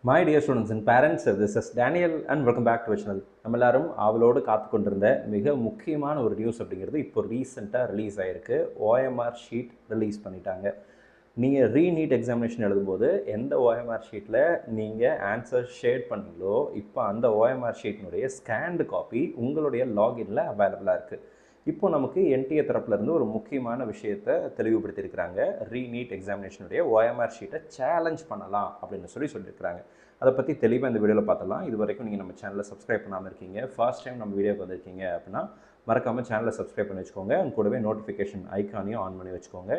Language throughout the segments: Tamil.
My dear students and parents, this is Daniel and welcome back to channel. நம்ம எல்லாரும் ஆவலோடு காத்து கொண்டிருந்த மிக முக்கியமான ஒரு நியூஸ் அப்படிங்கிறது இப்போ ரீசெண்டாக ரிலீஸ் ஆகிருக்கு. ஓஎம்ஆர் ஷீட் ரிலீஸ் பண்ணிட்டாங்க. நீங்கள் ரீநீட் எக்ஸாமினேஷன் எழுதும்போது எந்த ஓஎம்ஆர் ஷீட்டில் நீங்கள் ஆன்சர் ஷேட் பண்ணீங்களோ இப்போ அந்த ஓஎம்ஆர் ஷீட்டினுடைய ஸ்கேன்டு காப்பி உங்களுடைய லாகின்ல அவைலபிளாக இருக்குது. இப்போ நமக்கு என்டிஏ தரப்புலேருந்து ஒரு முக்கியமான விஷயத்தை தெளிவுபடுத்தியிருக்கிறாங்க. ரீநீட் எக்ஸாமினேஷனுடைய ஓஎம்ஆர் ஷீட்டை சேலஞ்ச் பண்ணலாம் அப்படின்னு சொல்லியிருக்கிறாங்க. அதை பற்றி தெளிவாக இந்த வீடியோவில் பார்த்தலாம். இது வரைக்கும் நீங்கள் நம்ம சேனலை சப்ஸ்கிரைப் பண்ணாமல் இருக்கீங்க, ஃபர்ஸ்ட் டைம் நம்ம வீடியோக்கு வந்திருக்கீங்க அப்படின்னா மறக்காமல் சேனலை சப்ஸ்கிரைப் பண்ணி வச்சுக்கோங்க. அண்ட் கூடவே நோட்டிஃபிகேஷன் ஐக்கானையும் ஆன் பண்ணி வச்சுக்கோங்க.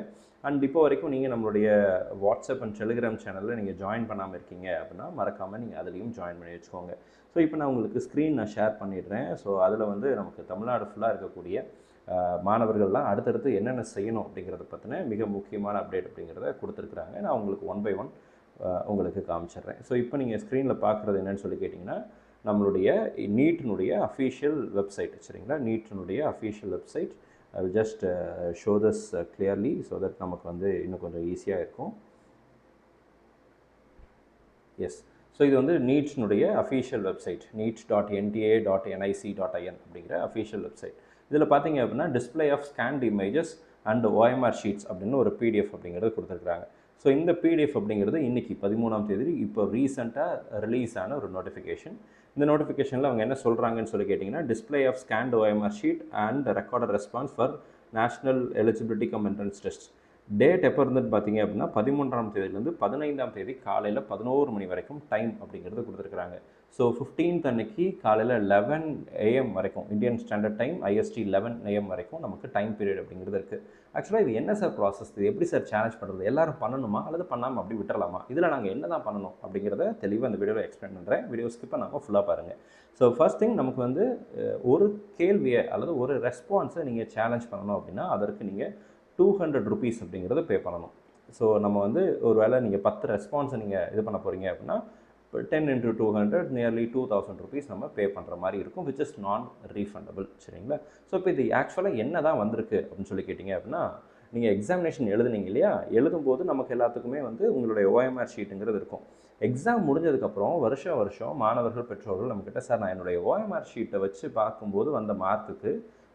அண்ட் இப்போ வரைக்கும் நீங்கள் நம்மளுடைய வாட்ஸ்அப் அண்ட் டெலிகிராம் சேனலில் நீங்கள் ஜாயின் பண்ணாமல் இருக்கீங்க அப்படின்னா மறக்காமல் நீங்கள் அதுலேயும் ஜாயின் பண்ணி வச்சுக்கோங்க. ஸோ இப்போ நான் உங்களுக்கு ஸ்க்ரீன் சேர் பண்ணிடுறேன். ஸோ அதில் வந்து நமக்கு தமிழ்நாடு ஃபுல்லாக இருக்கக்கூடிய மாணவர்கள்லாம் அடுத்தடுத்து என்னென்ன செய்யணும் அப்படிங்கிறத பற்றின மிக முக்கியமான அப்டேட் அப்படிங்கிறத கொடுத்துருக்குறாங்க. நான் உங்களுக்கு ஒன் பை ஒன் உங்களுக்கு காமிச்சிடுறேன். ஸோ இப்போ நீங்கள் ஸ்க்ரீனில் பார்க்குறது என்னென்னு சொல்லி கேட்டிங்கன்னா, நம்மளுடைய நீட்டினுடைய அஃபீஷியல் வெப்சைட், சரிங்களா? நீட்டினுடைய official website. I will just show this clearly so that நமக்கு வந்து இன்னும் கொஞ்சம் ஈஸியாக இருக்கும். எஸ், ஸோ இது வந்து நீட்னுடைய அஃபீஷியல் வெப்சைட், neet.nta.nic.in அப்படிங்கிற அஃபீஷியல் வெப்சைட். இதில் பார்த்தீங்க அப்படின்னா display of scanned images and OMR sheets அப்படின்னு ஒரு பிடிஎஃப் அப்படிங்கிறது கொடுத்துருக்குறாங்க. ஸோ இந்த பிடிஎஃப் அப்படிங்கிறது இன்றைக்கி 13ஆம் தேதி இப்போ ரீசெண்டாக ரிலீஸ் ஆன ஒரு நோட்டிஃபிகேஷன். இந்த நோட்டிஃபிகேஷனில் அவங்க என்ன சொல்கிறாங்கன்னு சொல்லி கேட்டிங்கன்னா, display of scanned OMR sheet and recorded response for national eligibility cum entrance test. Date எப்போ இருந்துன்னு பார்த்தீங்க அப்படின்னா 13ஆம் தேதியிலேருந்து 15ஆம் தேதி காலையில் 11 மணி வரைக்கும் டைம் அப்படிங்கிறது கொடுத்துருக்குறாங்க. ஸோ 15th அன்னைக்கு காலையில் 11 AM வரைக்கும் Indian standard time IST 11 AM வரைக்கும் நமக்கு டைம் பீரியட் அப்படிங்கிறது இருக்குது. ஆக்சுவலாக இது என்ன சார் ப்ராசஸ், இது எப்படி சார் சேலஞ்ச் பண்ணுறது, எல்லோரும் பண்ணணுமா அல்லது பண்ணாமல் அப்படி விட்டுறலாமா, இதில் நாங்கள் என்ன தான் பண்ணணும் அப்படிங்கிறத தெளிவாக இந்த வீடியோவில் எக்ஸ்பிளைன் பண்ணுறேன். வீடியோ ஸ்கிப் பண்ணாமல் ஃபுல்லாக பாருங்கள். ஸோ ஃபர்ஸ்ட் திங், நமக்கு வந்து ஒரு கேள்வியை அல்லது ஒரு ரெஸ்பான்ஸை நீங்கள் சேலஞ்ச் பண்ணணும் அப்படின்னா அதற்கு நீங்கள் 200 rupees அப்படிங்கிறத பே பண்ணணும். ஸோ நம்ம வந்து ஒரு வேளை நீங்கள் 10 ரெஸ்பான்ஸை நீங்கள் இது பண்ண போகிறீங்க அப்படின்னா 10 into 200 நியர்லி 2000 rupees நம்ம பே பண்ணுற மாதிரி இருக்கும், விச் இஸ் நான் ரீஃபண்டபிள், சரிங்களா? ஸோ இப்போ இது ஆக்சுவலாக என்ன தான் வந்திருக்கு அப்படின்னு சொல்லி கேட்டிங்க அப்படின்னா, நீங்கள் எக்ஸாமினேஷன் எழுதுனீங்க இல்லையா, எழுதும்போது நமக்கு எல்லாத்துக்குமே வந்து உங்களுடைய ஓஎம்ஆர் ஷீட்டுங்கிறது இருக்கும். எக்ஸாம் முடிஞ்சதுக்கப்புறம் வருஷம் மாணவர்கள் பெற்றோர்கள் நம்மக்கிட்ட, சார் நான் என்னுடைய ஓஎம்ஆர் ஷீட்டை வச்சு பார்க்கும்போது வந்த மார்க்குக்கு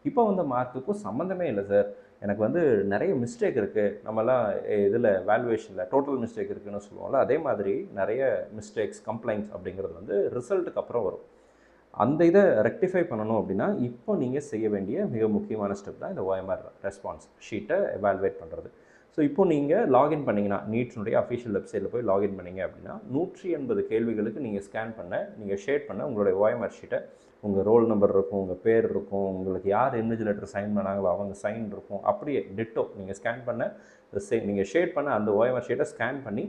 இப்போ வந்த மார்க்குக்கும் சம்மந்தமே இல்லை சார், எனக்கு வந்து நிறைய மிஸ்டேக் இருக்குது, நம்மலாம் இதில் வேல்யூவேஷனில் டோட்டல் மிஸ்டேக் இருக்குதுன்னு சொல்லுவோம்ல, அதே மாதிரி நிறைய மிஸ்டேக்ஸ் கம்ப்ளைண்ட்ஸ் அப்படிங்கிறது வந்து ரிசல்ட்டுக்கு அப்புறம் வரும். அந்த இதை ரெக்டிஃபை பண்ணணும் அப்படின்னா இப்போ நீங்கள் செய்ய வேண்டிய மிக முக்கியமான ஸ்டெப் தான் இந்த ஓஎம்ஆர் ரெஸ்பான்ஸ் ஷீட்டை எவாலுவேட் பண்ணுறது. ஸோ இப்போ நீங்கள் லாகின் பண்ணிங்கன்னா, நீட்னுடைய அஃபிஷியல் வெப்சைட்டில் போய் லாகின் பண்ணிங்க அப்படின்னா 180 கேள்விகளுக்கு நீங்கள் ஸ்கேன் பண்ண, நீங்கள் ஷேட் பண்ண உங்களுடைய ஓஎம்ஆர் ஷீட்டை, உங்கள் ரோல் நம்பர் இருக்கும், உங்கள் பேர் இருக்கும், உங்களுக்கு யார் இன்விஜிலேட்டர் சைன் பண்ணாங்களோ அவங்க சைன் இருக்கும், அப்படியே டிட்டோ நீங்கள் ஸ்கேன் பண்ண நீங்கள் ஷேட் பண்ண அந்த ஓஎம்ஆர் ஷீட்டை ஸ்கேன் பண்ணி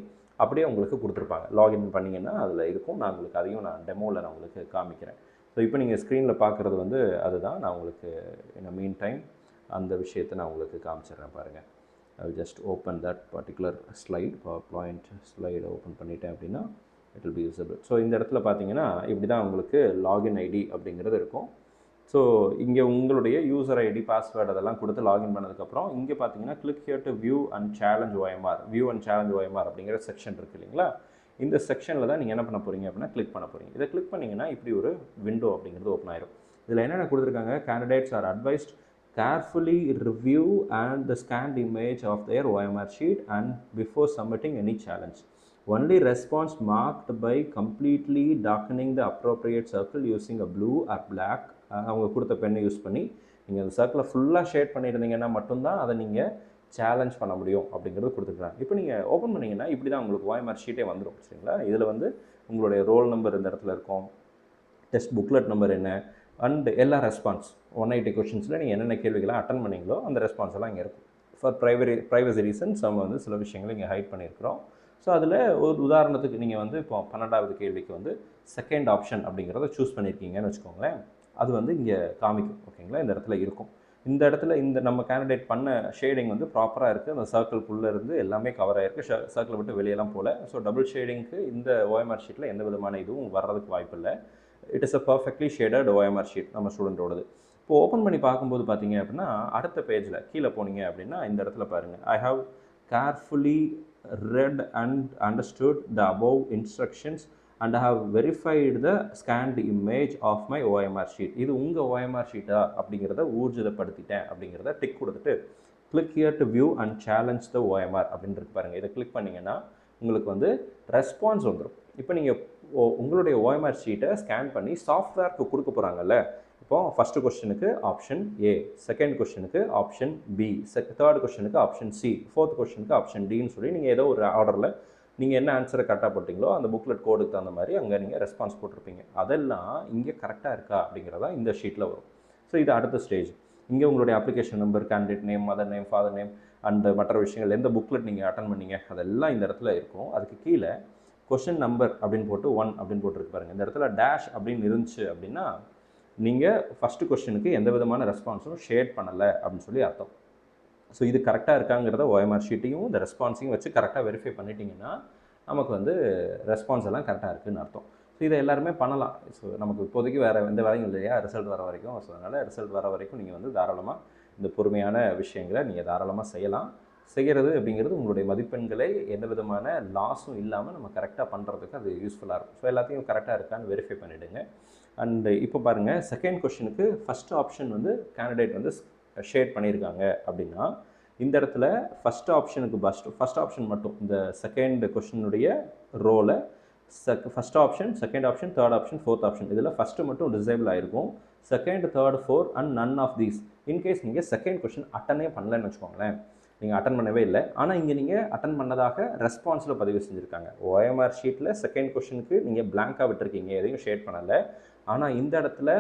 அப்படியே உங்களுக்கு கொடுத்துருப்பாங்க. லாகின் பண்ணிங்கன்னா அதில் இருக்கும். நான் உங்களுக்கு அதையும் டெமோவில் நான் உங்களுக்கு காமிக்கிறேன். ஸோ இப்போ நீங்கள் ஸ்க்ரீனில் பார்க்குறது வந்து அதுதான். நான் உங்களுக்கு மீன் டைம் அந்த விஷயத்தை நான் உங்களுக்கு காமிச்சிடுறேன் பாருங்கள். I will just open that particular slide, PowerPoint slide open பண்ணிட்டேன் அப்படின்னா it will be usable. So இந்த இடத்துல பார்த்தீங்கன்னா இப்படி தான் உங்களுக்கு லாகின் ஐடி அப்படிங்கிறது இருக்கும். ஸோ இங்கே உங்களுடைய யூசர் ஐடி பாஸ்வேர்டு அதெல்லாம் கொடுத்து லாகின் பண்ணதுக்கப்புறம் இங்கே பார்த்தீங்கன்னா click here to view and challenge OMR அப்படிங்கிற செக்ஷன் இருக்குது இல்லைங்களா, இந்த செக்ஷனில் தான் நீங்கள் என்ன பண்ண போகிறீங்க அப்படின்னா கிளிக் பண்ண போகிறீங்க. இதை கிளிக் பண்ணிங்கன்னா இப்படி ஒரு விண்டோ அப்படிங்கிறது ஓப்பன் ஆயிரும். இதில் என்னென்ன கொடுத்துருக்காங்க, candidates R advised carefully review and the scanned image of their OMR sheet and before submitting any challenge. Only response marked by completely darkening the appropriate circle using a blue or black அவங்க கொடுத்த பெண்ணை யூஸ் பண்ணி நீங்கள் அந்த சர்க்கிளை ஃபுல்லாக ஷேட் பண்ணியிருந்தீங்கன்னா மட்டும்தான் அதை நீங்கள் சேலஞ்ச் பண்ண முடியும் அப்படிங்கிறது கொடுத்துருக்காங்க. இப்போ நீங்கள் ஓப்பன் பண்ணிங்கன்னா இப்படி தான் உங்களுக்கு OMR ஷீட்டே வந்துடும், சரிங்களா? இதில் வந்து உங்களுடைய ரோல் நம்பர் இந்த இடத்துல இருக்கும், டெஸ்ட் புக்லெட் நம்பர் என்ன, அண்ட் எல்லா ரெஸ்பான்ஸ் 180 கொஷின்ஸில் நீங்கள் என்னென்ன கேள்விகளாக அட்டன் பண்ணிங்களோ அந்த ரெஸ்பான்ஸ் எல்லாம் இங்கே இருக்கும். ஃபார் ப்ரைவசி ரீசன்ஸ் நம்ம வந்து சில விஷயங்களை இங்கே ஹைட் பண்ணியிருக்கிறோம். ஸோ அதில் ஒரு உதாரணத்துக்கு நீங்கள் வந்து இப்போ 12வது கேள்விக்கு வந்து செகண்ட் ஆப்ஷன் அப்படிங்கிறத சூஸ் பண்ணியிருக்கீங்கன்னு வச்சுக்கோங்களேன், அது வந்து இங்கே காமிக்கும், ஓகேங்களா? இந்த இடத்துல இருக்கும். இந்த இடத்துல இந்த நம்ம கேண்டிடேட் பண்ண ஷேடிங் வந்து ப்ராப்பராக இருக்குது, அந்த சர்க்கிள்குள்ளே இருந்து எல்லாமே கவர் ஆகிருக்கு, சர்க்கிளை விட்டு வெளியெல்லாம் போகல. ஸோ டபுள் ஷேடிங்க்கு இந்த ஓஎம்ஆர் ஷீட்டில் எந்த விதமான இதுவும் வர்றதுக்கு வாய்ப்பு இல்லை. It is a perfectly shaded OMR sheet நம்ம ஸ்டூடெண்ட்டோடது. இப்போ ஓப்பன் பண்ணி பார்க்கும்போது பார்த்தீங்க அப்படின்னா அடுத்த பேஜில் கீழே போனீங்க அப்படின்னா இந்த இடத்துல பாருங்கள், I have carefully read and understood the above instructions and I have verified the scanned image of my OMR sheet. இது உங்கள் ஓஎம்ஆர் ஷீட்டா அப்படிங்கிறத ஊர்ஜிதப்படுத்திட்டேன் அப்படிங்கிறத டிக் கொடுத்துட்டு click here to view and challenge the OMR அப்படின்னு இருக்கு பாருங்கள். இதை கிளிக் பண்ணிங்கன்னா உங்களுக்கு வந்து ரெஸ்பான்ஸ் வந்துடும். இப்போ நீங்கள் உங்களுடைய ஓஎம்ஆர் ஷீட்டை ஸ்கேன் பண்ணி சாஃப்ட்வேருக்கு கொடுக்க போகிறாங்கல்ல. இப்போது ஃபஸ்ட்டு கொஸ்டினுக்கு ஆப்ஷன் ஏ, செகண்ட் கொஸ்டினுக்கு ஆப்ஷன் பி, தேர்ட் கொஸ்டினுக்கு ஆப்ஷன் சி, ஃபோர்த் கொஸ்டினுக்கு ஆப்ஷன் டின்னு சொல்லி நீங்கள் ஏதோ ஒரு ஆர்டரில் நீங்கள் என்ன ஆன்சரை கரெக்டாக போட்டிங்களோ அந்த புக்லெட் கோடுக்கு தகுந்த மாதிரி அங்கே நீங்கள் ரெஸ்பான்ஸ் போட்டிருப்பீங்க. அதெல்லாம் இங்கே கரெக்டாக இருக்கா அப்படிங்கிறதா இந்த ஷீட்டில் வரும். ஸோ இது அடுத்த ஸ்டேஜ். இங்கே உங்களுடைய application number, candidate name, mother name, father name and மற்ற விஷயங்கள், எந்த புக்லெட் நீங்கள் அட்டன் பண்ணீங்க அதெல்லாம் இந்த இடத்துல இருக்கும். அதுக்கு கீழே கொஷின் நம்பர் அப்படின்னு போட்டு 1 அப்படின்னு போட்டுருக்கு பாருங்கள். இந்த இடத்துல டேஷ் அப்படின்னு இருந்துச்சு அப்படின்னா நீங்கள் ஃபஸ்ட்டு கொஸ்டினுக்கு எந்த விதமான ரெஸ்பான்ஸும் ஷேட் பண்ணலை அப்படின்னு சொல்லி அர்த்தம். ஸோ இது கரெக்டாக இருக்காங்கிறத ஓஎம்ஆர் ஷீட்டையும் இந்த ரெஸ்பான்ஸையும் வச்சு கரெக்டாக வெரிஃபை பண்ணிட்டீங்கன்னா நமக்கு வந்து ரெஸ்பான்ஸ் எல்லாம் கரெக்டாக இருக்குதுன்னு அர்த்தம். ஸோ இதை எல்லாருமே பண்ணலாம். ஸோ நமக்கு இப்போதைக்கு வேறு எந்த வேலையும் இல்லையா, ரிசல்ட் வர வரைக்கும். ஸோ அதனால் ரிசல்ட் வர வரைக்கும் நீங்கள் வந்து தாராளமாக இந்த பொறுமையான விஷயங்களை நீங்கள் தாராளமாக செய்யலாம். செய்கிறது அப்படிங்கிறது உங்களுடைய மதிப்பெண்களை எந்த விதமான லாஸும் இல்லாமல் நம்ம கரெக்டாக பண்ணுறதுக்கு அது யூஸ்ஃபுல்லாக இருக்கும். ஸோ எல்லாத்தையும் கரெக்டாக இருக்கான்னு வெரிஃபை பண்ணிவிடுங்க. அண்டு இப்போ பாருங்கள், செகண்ட் கொஸ்டினுக்கு ஃபஸ்ட் ஆப்ஷன் வந்து கேண்டிடேட் வந்து ஷேட் பண்ணியிருக்காங்க அப்படின்னா இந்த இடத்துல ஃபஸ்ட் ஆப்ஷனுக்கு ஃபஸ்ட் ஆப்ஷன் மட்டும் இந்த செகண்ட் கொஸ்டினுடைய ரோலை first option, second option, third option, fourth option இதில் ஃபஸ்ட்டு மட்டும் டிசேபிள் ஆகிருக்கும். Second, third, fourth and none of these. In case நீங்கள் செகண்ட் கொஸ்டின் அட்டனே பண்ணலன்னு வச்சுக்கோங்களேன், நீங்கள் அட்டன் பண்ணவே இல்லை, ஆனால் இங்கே நீங்கள் அட்டன் பண்ணதாக ரெஸ்பான்ஸில் பதிவு செஞ்சுருக்காங்க. ஓஎம்ஆர் ஷீட்டில் செகண்ட் கொஸ்டினுக்கு நீங்கள் பிளாங்காக விட்டுருக்கீங்க, எதையும் ஷேட் பண்ணலை. ஆனால் இந்த இடத்துல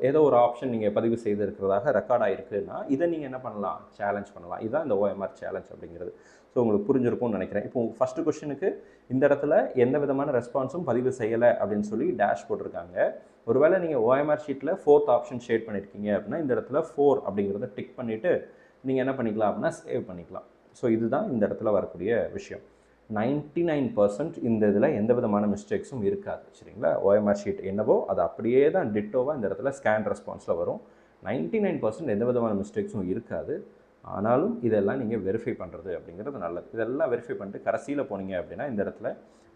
ஏதோ ஒரு ஆப்ஷன் நீங்கள் பதிவு செய்திருக்கிறதாக ரெக்கார்ட் ஆகிருக்குன்னா இதை நீங்கள் என்ன பண்ணலாம், சேலஞ்ச் பண்ணலாம். இதுதான் இந்த ஓஎம்ஆர் சேலஞ்ச் அப்படிங்கிறது. ஸோ உங்களுக்கு புரிஞ்சிருக்கும்னு நினைக்கிறேன். இப்போ ஃபஸ்ட்டு கொஸ்டினுக்கு இந்த இடத்துல எந்த விதமான ரெஸ்பான்ஸும் பதிவு செய்யலை அப்படின்னு சொல்லி டேஷ் போட்டிருக்காங்க. ஒருவேளை நீங்கள் ஓஎம்ஆர் ஷீட்டில் ஃபோர்த் ஆப்ஷன் ஷேட் பண்ணியிருக்கீங்க அப்படின்னா இந்த இடத்துல 4 அப்படிங்கிறத டிக் பண்ணிவிட்டு நீங்கள் என்ன பண்ணிக்கலாம் அப்படின்னா சேவ் பண்ணிக்கலாம். ஸோ இதுதான் இந்த இடத்துல வரக்கூடிய விஷயம். 99% இந்த இதில் எந்த விதமான மிஸ்டேக்ஸும் இருக்காது. சரிங்களா, ஓஎம்ஆர் ஷீட் என்னவோ அது அப்படியே தான் டிட்டோவாக இந்த இடத்துல ஸ்கேன் ரெஸ்பான்ஸில் வரும். 99% எந்த விதமான மிஸ்டேக்ஸும் இருக்காது. ஆனாலும் இதெல்லாம் நீங்கள் வெரிஃபை பண்ணுறது அப்படிங்கிறது நல்லது. இதெல்லாம் வெரிஃபை பண்ணிட்டு கடைசியில் போனீங்க அப்படின்னா இந்த இடத்துல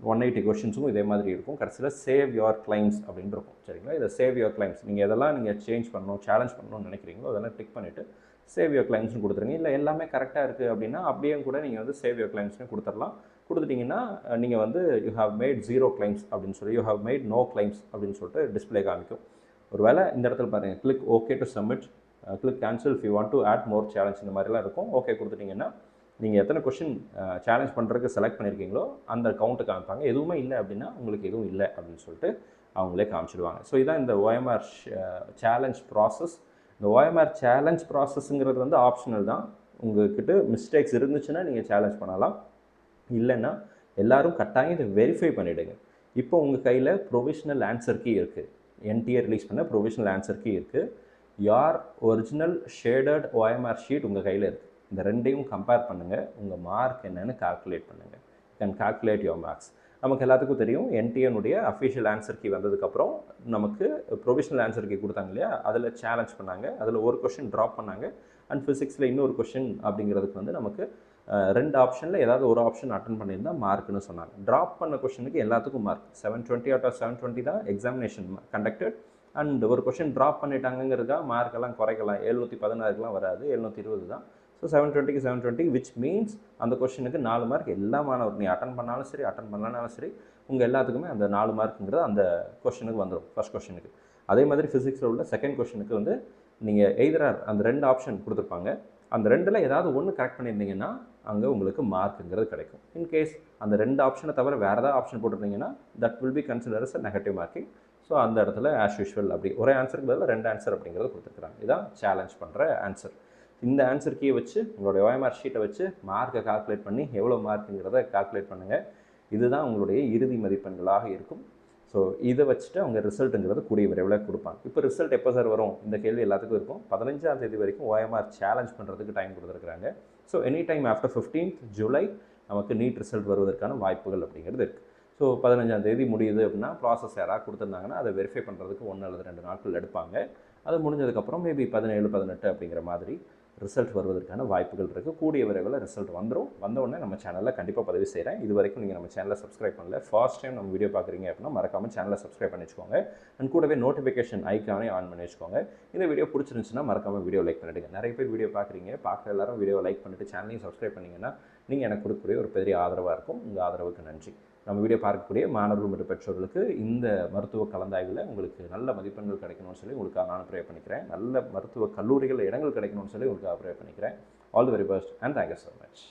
180 கொஷின்ஸும் இதே மாதிரி இருக்கும். கடைசியில் சேவ் யுவர் கிளைம்ஸ் அப்படின்னு இருக்கும். சரிங்களா, இதை சேவ் யுவர் கிளைம்ஸ் நீங்கள் எதெல்லாம் நீங்கள் சேஞ்ச் பண்ணணும், சேலஞ்ச் பண்ணணும்னு நினைக்கிறீங்களோ அதெல்லாம் டிக் பண்ணிவிட்டு சேவ் யுவர் கிளைம்ஸ்னு கொடுத்துருங்க. இல்லை எல்லாமே கரெக்டாக இருக்குது அப்படின்னா அப்படியே கூட நீங்கள் வந்து சேவ் யுவர் கிளைம்ஸ்னு கொடுத்துடலாம். கொடுத்துட்டிங்கன்னா நீங்கள் வந்து யூ ஹவ் மேட் 0 கிளைம்ஸ் அப்படின்னு சொல்லி, you have made no claims அப்படின்னு சொல்லிட்டு டிஸ்பிளே காமிக்கும். ஒரு வேளை இந்த இடத்துல பாருங்கள், click okay to submit, click cancel if you want to add more challenge, இந்த மாதிரிலாம் இருக்கும். ஓகே கொடுத்துட்டிங்கன்னா நீங்கள் எத்தனை கொஷின் சேலஞ்ச் பண்ணுறதுக்கு செலக்ட் பண்ணியிருக்கீங்களோ அந்த கவுண்ட்டு காமிப்பாங்க. எதுவுமே இல்லை அப்படின்னா உங்களுக்கு எதுவும் இல்லை அப்படின்னு சொல்லிட்டு அவங்களே காமிச்சிடுவாங்க. ஸோ இதான் இந்த ஓஎம்ஆர் சேலஞ்ச் ப்ராசஸ். இந்த ஓஎம்ஆர் சேலஞ்ச் ப்ராசஸ்ங்கிறது வந்து ஆப்ஷனல் தான். உங்கள்கிட்ட மிஸ்டேக்ஸ் இருந்துச்சுன்னா நீங்கள் சேலஞ்ச் பண்ணலாம், இல்லைன்னா எல்லோரும் கட்டாயம் இதை வெரிஃபை பண்ணிவிடுங்க. இப்போ உங்கள் கையில் ப்ரொவிஷனல் ஆன்சர் கீ இருக்குது, என்டிஏ ரிலீஸ் பண்ண ப்ரொவிஷனல் ஆன்சர் கீ இருக்குது, யார் ஒரிஜினல் ஷேடட் ஓஎம்ஆர் ஷீட் உங்கள் கையில் இருக்குது. இந்த ரெண்டையும் கம்பேர் பண்ணுங்கள், உங்கள் மார்க் என்னென்னு கால்குலேட் பண்ணுங்கள். You can calculate your marks. நமக்கு எல்லாத்துக்கும் தெரியும் என்டிஏனுடைய அஃபிஷியல் ஆன்சர் கீ வந்ததுக்கப்புறம் நமக்கு ப்ரொவிஷனல் ஆன்சர் கீ கொடுத்தாங்க இல்லையா, அதில் சேலஞ்ச் பண்ணாங்க, அதில் ஒரு கொஷின் ட்ராப் பண்ணாங்க. அண்ட் ஃபிசிக்ஸில் இன்னொரு கொஷின் அப்படிங்கிறதுக்கு வந்து நமக்கு 2 ஆப்ஷனில் ஏதாவது ஒரு ஆப்ஷன் அட்டன் பண்ணியிருந்தால் மார்க்குன்னு சொன்னாங்க. ட்ராப் பண்ண கொஷனுக்கு எல்லாத்துக்கும் மார்க் 720 out of 720 தான் எக்ஸாமினேஷன் கண்டக்டட். அண்ட் ஒரு கொஷின் ட்ராப் பண்ணிட்டாங்கிறதுக்காக மார்க்கெல்லாம் குறைக்கலாம், 716க்குலாம் வராது, 720 தான். ஸோ 720க்கு 720 விச் மீன்ஸ் அந்த கொஷனுக்கு 4 மார்க். எல்லா மாணவர் நீ அட்டன் பண்ணாலும் சரி அட்டன் பண்ணலனாலும் சரி உங்கள் எல்லாத்துக்குமே அந்த 4 மார்க்குங்கிறது அந்த கொஷனுக்கு வந்துடும், ஃபஸ்ட் கொஷனுக்கு. அதே மாதிரி ஃபிசிக்ஸில் உள்ள செகண்ட் கொஷனுக்கு வந்து நீங்கள் எய்தரார் அந்த 2 ஆப்ஷன் கொடுத்துருப்பாங்க, அந்த 2ல் ஏதாவது ஒன்று கரெக்ட் பண்ணியிருந்தீங்கன்னா அங்கே உங்களுக்கு மார்க்குங்கிறது கிடைக்கும். இன்கேஸ் அந்த 2 ஆப்ஷனை தவிர வேறு ஏதாவது ஆப்ஷன் போட்டிருந்தீங்கன்னா that will be consider as a negative marking. So அந்த இடத்துல ஆஸ் யூஷுவல் அப்படி ஒரே ஆன்சருக்கு பதிலாக 2 ஆன்சர் அப்படிங்கிறது கொடுத்துருக்குறாங்க. இதுதான் சேலஞ்ச் பண்ணுற ஆன்சர். இந்த ஆன்சர் கீயை வச்சு உங்களுடைய ஓஎம்ஆர் ஷீட்டை வச்சு மார்க்கை கால்குலேட் பண்ணி எவ்வளோ மார்க்குங்கிறத கால்குலேட் பண்ணுங்கள். இதுதான் உங்களுடைய இறுதி மதிப்பெண்களாக இருக்கும். ஸோ இதை வச்சுட்டு அவங்க ரிசல்ட்டுங்கிறது கூடிய விரைவில் கொடுப்பாங்க. இப்போ ரிசல்ட் எப்போ சார் வரும், இந்த கேள்வி எல்லாத்துக்கும் இருக்கும். 15ஆம் தேதி வரைக்கும் ஓஎம்ஆர் சேலஞ்ச் பண்ணுறதுக்கு டைம் கொடுத்துருக்குறாங்க. So any time after 15th July நமக்கு நீட் ரிசல்ட் வருவதற்கான வாய்ப்புகள் அப்படிங்கிறது இருக்குது. ஸோ 15ஆம் தேதி முடியுது அப்படின்னா ப்ராசஸ் யாராவது கொடுத்துருந்தாங்கன்னா அதை வெரிஃபை பண்ணுறதுக்கு 1 அல்லது 2 நாட்கள் எடுப்பாங்க. அது முடிஞ்சதுக்கப்புறம் மேபி 17, 18 அப்படிங்கிற மாதிரி ரிசல்ட் வருவதற்கான வாய்ப்புகள் இருக்குது. கூடிய விரைவில் ரிசல்ட் வந்துடும். வந்தவுடனே நம்ம சேனலில் கண்டிப்பாக பதிவு செய்கிறேன். இது வரைக்கும் நீங்கள் நம்ம சேனலை சப்ஸ்கிரைப் பண்ணல, ஃபர்ஸ்ட் டைம் நம்ம வீடியோ பார்க்குறீங்க அப்படின்னா மறக்காமல் சேனலை சப்ஸ்கிரைப் பண்ணி வச்சுக்கோங்க. அண்ட் கூடவே நோட்டிஃபிகேஷன் ஐக்கானே ஆன் பண்ணி வச்சுக்கோங்க. இந்த வீடியோ பிடிச்சிருந்துச்சுன்னா மறக்காமல் வீடியோ லைக் பண்ணிவிடுங்க. நிறைய பேர் வீடியோ பார்க்குறீங்க, பார்க்குற எல்லாரும் வீடியோ லைக் பண்ணிவிட்டு சேனலையும் சப்ஸ்கிரைப் பண்ணிங்கன்னா நீங்கள் எனக்கு கொடுக்கக்கூடிய ஒரு பெரிய ஆதரவாக இருக்கும். உங்கள் ஆதரவுக்கு நன்றி. நம்ம வீடியோ பார்க்கக்கூடிய மாணவர்கள் மற்றும் பெற்றோர்களுக்கு இந்த மருத்துவ கலந்தாய்வில் உங்களுக்கு நல்ல மதிப்பெண்கள் கிடைக்கணும்னு சொல்லி உங்களுக்காக நான் ப்ரே பண்ணிக்கிறேன். நல்ல மருத்துவ கல்லூரிகளில் இடங்கள் கிடைக்கணும்னு சொல்லி உங்களுக்காக ப்ரே பண்ணிக்கிறேன். All the very best and thank you so much.